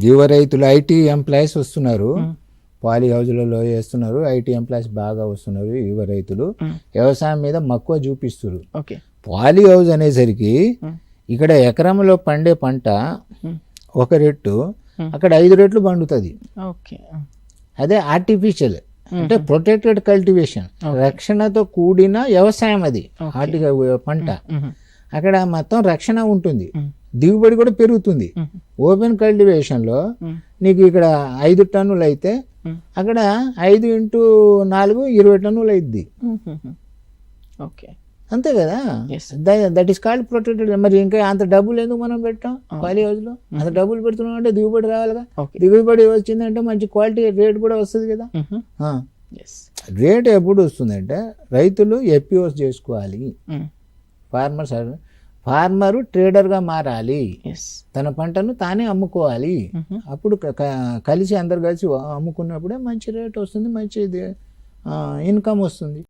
యువ రైతులు IT employees వస్తున్నారు, పాలీ హౌజ్లలో చేస్తున్నారు, ఐటీ ఎంప్లాయీస్ బాగా వస్తున్నారు. యువ రైతులు వ్యవసాయం మీద మక్కువ చూపిస్తున్నారు. పాలీ హౌజ్ అనేసరికి ఇక్కడ ఎకరంలో పండే పంట 1 రెట్టు, అక్కడ 5 రెట్లు పండుతుంది. అదే ఆర్టిఫిషియల్ అంటే ప్రొటెక్టెడ్ కల్టివేషన్, రక్షణతో కూడిన వ్యవసాయం. అది హార్టిగా పంట, అక్కడ మొత్తం రక్షణ ఉంటుంది, దిగుబడి కూడా పెరుగుతుంది. ఓపెన్ కల్టివేషన్లో నీకు ఇక్కడ 5 టన్నులు అయితే అక్కడ 5 × 4 20 టన్నులు అయింది. అంతే కదా, దట్ ఈస్ కాల్డ్ ప్రొటెక్టెడ్. మరి ఇంకా అంత డబ్బులు ఎందుకు మనం పెట్టాం పాలీ హౌస్లో? అంత డబ్బులు పెడుతున్నాం అంటే దిగుబడి రావాలిగా. దిగుబడి వచ్చిందంటే మంచి క్వాలిటీ రేట్ కూడా వస్తుంది కదా. రేట్ ఎప్పుడు వస్తుందంటే రైతులు ఎఫ్పిఓస్ చేసుకోవాలి. ఫార్మరు ట్రేడర్గా మారాలి, తన పంటను తానే అమ్ముకోవాలి. అప్పుడు కలిసి అందరు కలిసి అమ్ముకున్నప్పుడే మంచి రేట్ వస్తుంది, మంచి ఇన్కమ్ వస్తుంది.